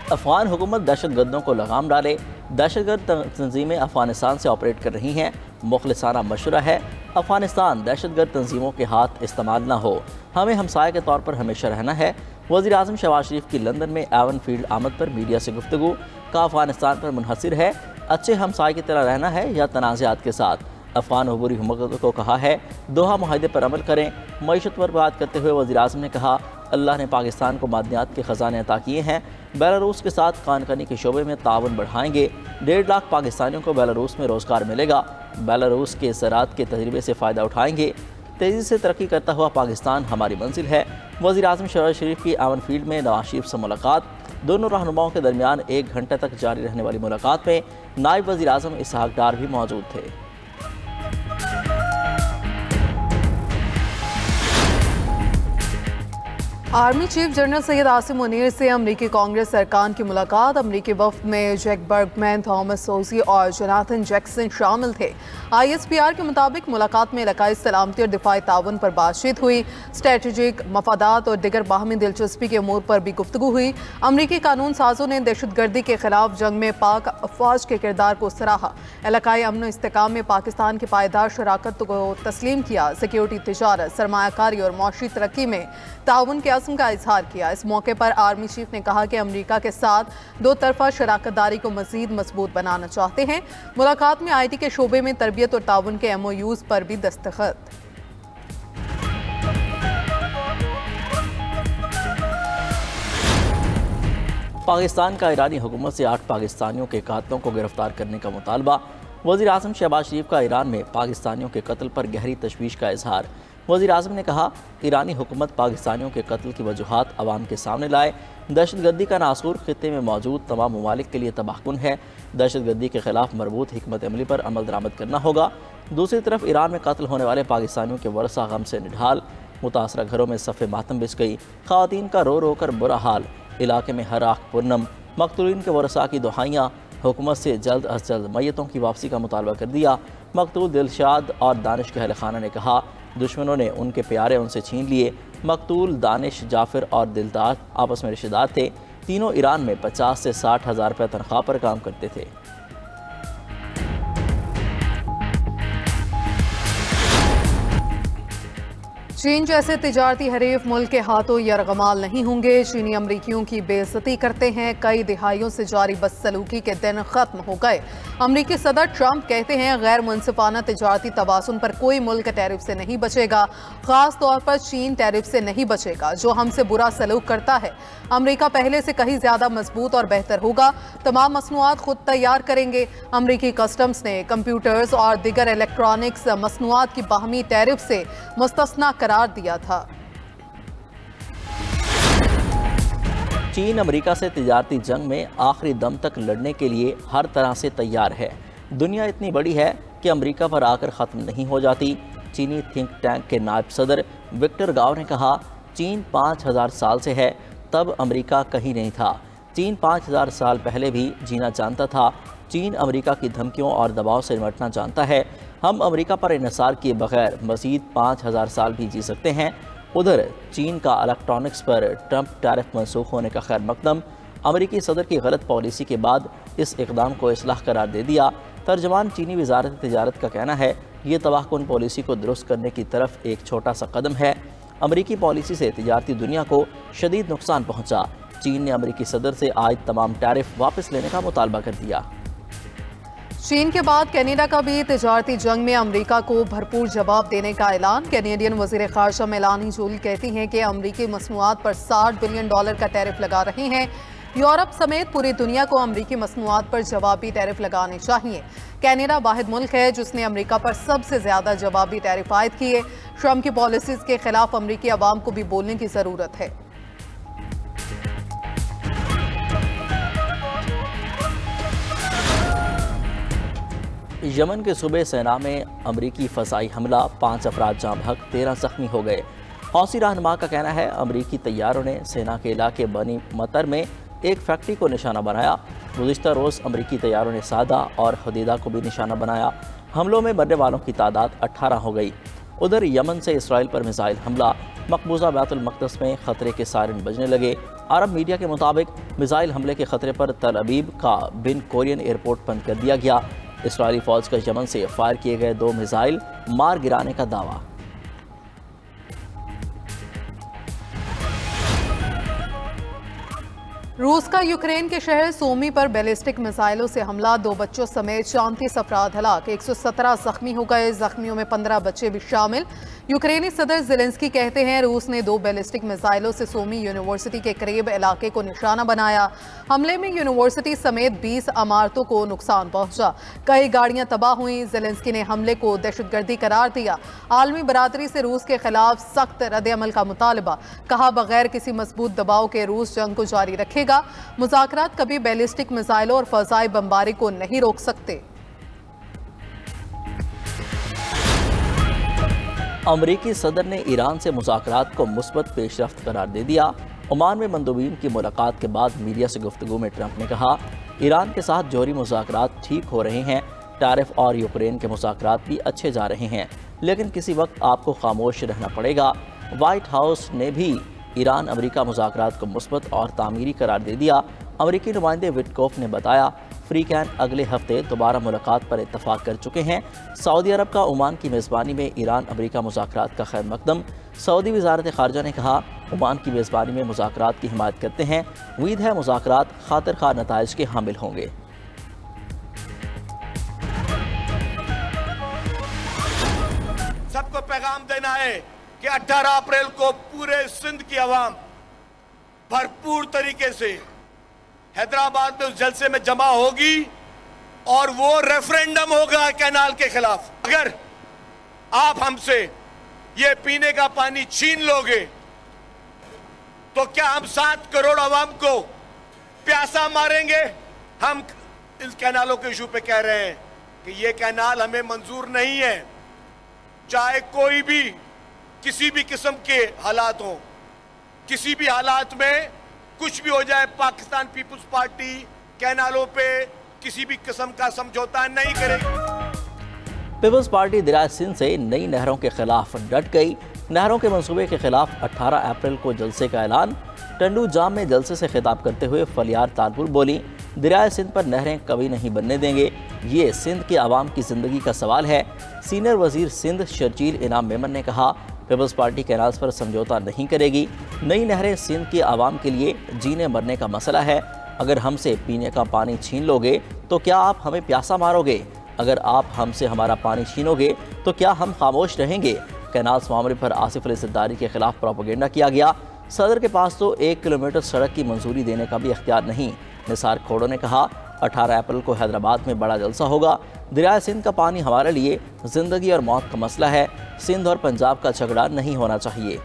अफगान हुकूमत दहशतगर्दों को लगाम डाले। दहशतगर्द तंजीमें अफगानिस्तान से ऑपरेट कर रही हैं। मुखलिसाना मशवरा है, अफगानिस्तान दहशतगर्द तंजीमों के हाथ इस्तेमाल न हो। हमें हमसाये के तौर पर हमेशा रहना है। वज़ीर आज़म शहबाज शरीफ की लंदन में एवन फील्ड आमद पर मीडिया से गुफ्तगू का अफगानिस्तान पर मुनहसर है। अच्छे हमसाये की तरह रहना है या तनाज़ात के साथ। अफगान अबूरी हुकूमत को कहा है दोहा मुआहदे पर अमल करें। मईशत पर बात करते हुए वज़ीर आज़म ने कहा अल्लाह ने पाकिस्तान को मादनियात के ख़जाने अता किए हैं। बेलारूस के साथ खानकनी के शोबे में ताउन बढ़ाएंगे। 1.5 लाख पाकिस्तानियों को बेलारूस में रोज़गार मिलेगा। बेलारूस के ज़राअत के तजर्बे से फ़ायदा उठाएंगे। तेज़ी से तरक्की करता हुआ पाकिस्तान हमारी मंजिल है। वज़ीर आज़म शहबाज शरीफ की एवन फील्ड में नवाज शरीफ से मुलाकात। दोनों रहनुमाओं के दरमियान 1 घंटे तक जारी रहने वाली मुलाकात में नायब वज़ीर आज़म इसहाक डार भी मौजूद थे। Army chief general Syed Asim Munir से अमरीकी कांग्रेस अरकान की मुलाकात। अमरीकी वफ्द में जैक बर्गमैन, थॉमस सोजी और जोनाथन जैक्सन शामिल थे। ISPR के मुताबिक मुलाकात में इलाकाई सलामती और दिफाई ताउन पर बातचीत हुई। स्ट्रेटेजिक मफादात और दिगर बाहमी दिलचस्पी के अमूर पर भी गुफ्तगू हुई। अमरीकी कानून साजों ने दहशतगर्दी के खिलाफ जंग में पाक अफवाज के किरदार को सराहा। इलाकाई अमन और इस्तेकाम में पाकिस्तान की पायदार शराकत को तस्लीम किया। सिक्योरिटी, तिजारत, सरमायाकारी और मौशी तरक्की में ताउन के अज़्म का इजहार किया। इस मौके पर आर्मी चीफ ने कहा कि अमरीका के साथ 2 तरफा शराकतदारी को मजीद मजबूत बनाना चाहते हैं। मुलाकात में IT के शोबे में तरबियत और ताउन के MOUs पर भी दस्तखत। पाकिस्तान का ईरानी हुकूमत से 8 पाकिस्तानियों के कातलों को गिरफ्तार करने का मुतालबा। वज़ीर आज़म शहबाज शरीफ का ईरान में पाकिस्तानियों के कत्ल पर गहरी तशवीश का इजहार। वज़ीर आज़म ने कहा ईरानी हुकूमत पाकिस्तानियों के कत्ल की वजूहात अवाम के सामने लाए। दहशतगर्दी का नासूर खित्ते में मौजूद तमाम ममालिक के लिए तबाहकुन है। दहशतगर्दी के खिलाफ मरबूत हिकमत अमली पर अमल दरामद करना होगा। दूसरी तरफ ईरान में कत्ल होने वाले पाकिस्तानियों के वरसा गम से निढाल। मुतासरा घरों में सफ़े मातम बिछ गई। ख़वातीन का रो रो कर बुरा हाल। इलाके में हर आँख पुरनम। मकतूलीन के वरसा की दुहाइयाँ। हुकूमत से जल्द अज जल्द मैयतों की वापसी का मुतालबा कर दिया। मकतूल दिलशाद और दानिश के अहल खाना ने कहा दुश्मनों ने उनके प्यारे उनसे छीन लिए। मकतूल दानिश, जाफिर और दिलदार आपस में रिश्तेदार थे। तीनों ईरान में 50 से 60 हज़ार रुपये तनख्वाह पर काम करते थे। चीन जैसे तिजारती हरीफ मुल्क के हाथों यरगमाल नहीं होंगे। चीनी अमरीकियों की बेइज्जती करते हैं। कई दिहाइयों से जारी बदसलूकी के दिन खत्म हो गए। अमरीकी सदर ट्रंप कहते हैं गैर मुनसिफाना तिजारती तवासुन पर कोई मुल्क टैरिफ से नहीं बचेगा। खास तौर पर चीन टैरिफ से नहीं बचेगा जो हमसे बुरा सलूक करता है। अमरीका पहले से कहीं ज्यादा मजबूत और बेहतर होगा। तमाम मसनूआत खुद तैयार करेंगे। अमरीकी कस्टम्स ने कंप्यूटर्स और दिगर इलेक्ट्रॉनिक्स मसनूआत की बाहमी टैरिफ से मुस्तस्ना करार दिया था। चीन अमेरिका से तिजारती जंग में आखिरी दम तक लड़ने के लिए हर तरह से तैयार है। दुनिया इतनी बड़ी है कि अमेरिका पर आकर ख़त्म नहीं हो जाती। चीनी थिंक टैंक के नायब सदर विक्टर गाव ने कहा चीन 5000 साल से है, तब अमेरिका कहीं नहीं था। चीन 5000 साल पहले भी जीना जानता था। चीन अमेरिका की धमकियों और दबाव से निपटना जानता है। हम अमेरिका पर इन्हिसार किए बगैर मज़ीद 5000 साल भी जी सकते हैं। उधर चीन का इलेक्ट्रॉनिक्स पर ट्रंप टैरिफ मनसूख होने का खैर मकदम। अमेरिकी सदर की गलत पॉलिसी के बाद इस इक़दाम को इस्लाह करार दे दिया। तर्जमान चीनी वज़ारत तिजारत का कहना है ये तबाहकुन पॉलिसी को दुरुस्त करने की तरफ एक छोटा सा कदम है। अमेरिकी पॉलिसी से तिजारती दुनिया को शदीद नुकसान पहुँचा। चीन ने अमेरिकी सदर से आयद तमाम टैरिफ वापस लेने का मुतालबा कर दिया। चीन के बाद कनाडा का भी तिजारती जंग में अमेरिका को भरपूर जवाब देने का ऐलान। कैनेडियन वज़ीर ख़ारजा मेलानी जोली कहती हैं कि अमेरिकी मसनूआत पर $60 बिलियन का टैरिफ लगा रहे हैं। यूरोप समेत पूरी दुनिया को अमेरिकी मसनूआत पर जवाबी टैरिफ लगाने चाहिए। कनाडा वाहिद मुल्क है जिसने अमेरिका पर सबसे ज़्यादा जवाबी टैरिफ आयद किए। ट्रंप की पॉलिसीज़ के खिलाफ अमेरिकी अवाम को भी बोलने की ज़रूरत है। यमन के सूबे सेना में अमरीकी फ़ज़ाई हमला, 5 अफराद जाँ बहक, 13 ज़ख्मी हो गए। हौसी रहनुमा का कहना है अमरीकी तैयारों ने सेना के इलाके बनी मतर में एक फैक्ट्री को निशाना बनाया। गुज़िश्ता रोज़ अमरीकी तैयारों ने सादा और हदीदा को भी निशाना बनाया। हमलों में मरने वालों की तादाद 18 हो गई। उधर यमन से इसराइल पर मिसाइल हमला, मकबूजा बैतुल मक़दस में खतरे के सायरन बजने लगे। अरब मीडिया के मुताबिक मिसाइल हमले के खतरे पर तल अबीब का बिन कोरियन एयरपोर्ट बंद कर दिया गया। इसराइली फ़ौज का यमन से फायर किए गए 2 मिसाइल मार गिराने का दावा। रूस का यूक्रेन के शहर सोमी पर बैलिस्टिक मिसाइलों से हमला, 2 बच्चों समेत 34 अफराद हलाक, 117 जख्मी हो गए। जख्मियों में 15 बच्चे भी शामिल। यूक्रेनी सदर ज़ेलेंस्की कहते हैं रूस ने 2 बैलिस्टिक मिसाइलों से सोमी यूनिवर्सिटी के करीब इलाके को निशाना बनाया। हमले में यूनिवर्सिटी समेत 20 इमारतों को नुकसान पहुंचा, कई गाड़ियां तबाह हुई। ज़ेलेंस्की ने हमले को दहशतगर्दी करार दिया। आलमी बरादरी से रूस के खिलाफ सख्त रद्द-ए-अमल का मुतालबा, कहा बगैर किसी मजबूत दबाव के रूस जंग को जारी रखेगा। मुज़ाकरात कभी बैलिस्टिक मिसाइलों और फ़ज़ाई बमबारी को नहीं रोक सकते। अमरीकी सदर ने ईरान से मुज़ाकरात को मुस्बत पेशरफ्त करार दे दिया। ओमान में मंदूबीन की मुलाकात के बाद मीडिया से गुफ्तगू में ट्रंप ने कहा ईरान के साथ जौहरी मुज़ाकरात ठीक हो रहे हैं, टैरिफ और यूक्रेन के मुज़ाकरात भी अच्छे जा रहे हैं, लेकिन किसी वक्त आपको खामोश रहना पड़ेगा। वाइट हाउस ने भी ईरान अमरीका मुज़ाकरात को मुस्बत और तामीरी करार दे दिया। अमरीकी नुमाइंदे विटकोफ ने बताया फ्रीकैन अगले हफ्ते दोबारा मुलाकात पर इत्तफाक कर चुके हैं। सऊदी अरब का ओमान की मेज़बानी में ईरान अमरीका मुज़ाकरात का खैर मकदम। सऊदी वज़ारत ख़ारजा ने कहा ओमान की मेज़बानी में मुज़ाकरात की हिमायत करते हैं, उम्मीद है मुज़ाकरात खातिर खा नताइज के हामिल होंगे। सबको पैगाम देना है कि 18 अप्रैल को पूरे सिंध की आवाम भरपूर तरीके से हैदराबाद में उस जलसे में जमा होगी और वो रेफरेंडम होगा कैनाल के खिलाफ। अगर आप हमसे ये पीने का पानी छीन लोगे तो क्या हम 7 करोड़ आवाम को प्यासा मारेंगे? हम इस कैनालों के इशू पे कह रहे हैं कि ये कैनाल हमें मंजूर नहीं है, चाहे कोई भी किसी भी किस्म के हालात हो, किसी भी हालात में कुछ भी हो जाए। पाकिस्तान पीपुल्स पार्टी कैनालों पे किसी भी किस्म का समझौता नहीं करेगी। पीपल्स पार्टी दरियाए सिंध से नई नहरों के खिलाफ डट गई। नहरों के मंसूबे के खिलाफ 18 अप्रैल को जलसे का ऐलान। टंडू जाम में जलसे से खिताब करते हुए फलियार तालपुर बोली दरियाए सिंध पर नहरें कभी नहीं बनने देंगे, ये सिंध के आवाम की जिंदगी का सवाल है। सीनियर वजीर सिंध शर्जील इनाम मेमन ने कहा पीपल्स पार्टी कैनाल्स पर समझौता नहीं करेगी। नई नहरें सिंध के आवाम के लिए जीने मरने का मसला है। अगर हमसे पीने का पानी छीन लोगे तो क्या आप हमें प्यासा मारोगे? अगर आप हमसे हमारा पानी छीनोगे तो क्या हम खामोश रहेंगे? कैनाल्स मामले पर आसिफ अली ज़रदारी के खिलाफ प्रोपेगेंडा किया गया। सदर के पास तो 1 किलोमीटर सड़क की मंजूरी देने का भी इख्तियार नहीं। निसार खोड़ो ने कहा 18 अप्रैल को हैदराबाद में बड़ा जलसा होगा। दरियाए सिंध का पानी हमारे लिए ज़िंदगी और मौत का मसला है। सिंध और पंजाब का झगड़ा नहीं होना चाहिए।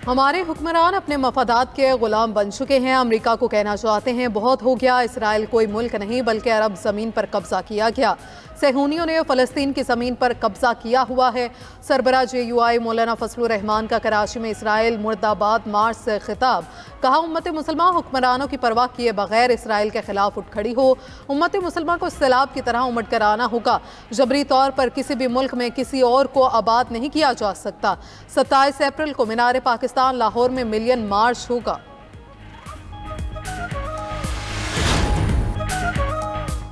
हमारे हुक्मरान अपने मफादात के गुलाम बन चुके हैं। अमेरिका को कहना चाहते हैं बहुत हो गया, इसराइल कोई मुल्क नहीं बल्कि अरब ज़मीन पर कब्जा किया गया। सहूनियों ने फ़लस्तीन की ज़मीन पर कब्जा किया हुआ है। सरबरा JUI मौलाना फजलुर रहमान का कराची में इसराइल मुर्दाबाद मार्च से खिताब। कहा उम्मत मुसलमान हुक्मरानों की परवाह किए बगैर इसराइल के खिलाफ उठ खड़ी हो। उम्मत मुसलमान को सैलाब की तरह उमड़ कर आना होगा। जबरी तौर पर किसी भी मुल्क में किसी और को आबाद नहीं किया जा सकता। 27 अप्रैल को मीनार पाकिस्तान लाहौर में मिलियन मार्च होगा।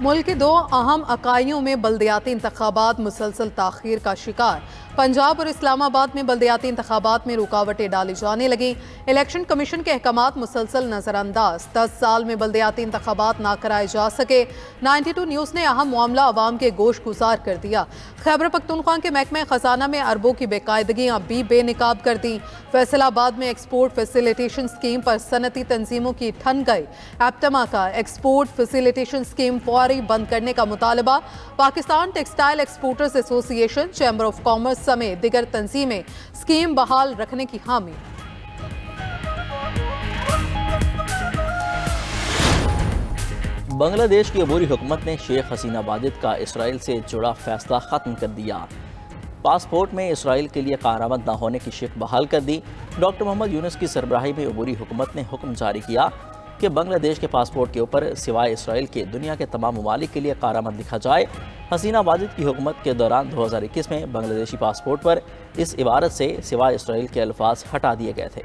मुल्क के 2 अहम अकाइयों में बल्दियाती इंतखाबात मुसलसल ताख़ीर का शिकार। पंजाब और इस्लामाबाद में बल्दियाती इंतखाबात में रुकावटें डाली जाने लगी। इलेक्शन कमीशन के अहकामात मुसलसल नज़रअंदाज। 10 साल में बल्दियाती इंतखाबात ना कराए जा सके। 92 न्यूज़ ने अहम मामला अवाम के गोश गुजार कर दिया। खैबर पख्तूनख्वा के महकमे ख़जाना में अरबों की बेकायदगियाँ भी बेनकाब कर दी। फैसलाबाद में एक्सपोर्ट फैसिलिटेशन स्कीम पर सनती तंजीमों की ठन गई। एप्टमा का एक्सपोर्ट फैसिलिटेशन स्कीम फौरी बंद करने का मुतालबा। Pakistan textile exporters association, chamber of commerce समेत दिगर तंजीमें स्कीम बहाल रखने की हामी। बांग्लादेश की अबूरी हुकूमत ने शेख हसीना वाजिद का इसराइल से जुड़ा फैसला ख़त्म कर दिया। पासपोर्ट में इसराइल के लिए कारामद न होने की शिक बहाल कर दी। डॉक्टर मोहम्मद यूनुस की सरबराही में अबूरी हुकूमत ने हुक्म जारी किया कि बांग्लादेश के पासपोर्ट के ऊपर सिवाय इसराइल के दुनिया के तमाम ममालिक के लिए कारामद लिखा जाए। हसीना वाजिद की हुकूमत के दौरान 2021 में बांग्लादेशी पासपोर्ट पर इस इबारत से सिवाय इसराइल के अल्फाज हटा दिए गए थे।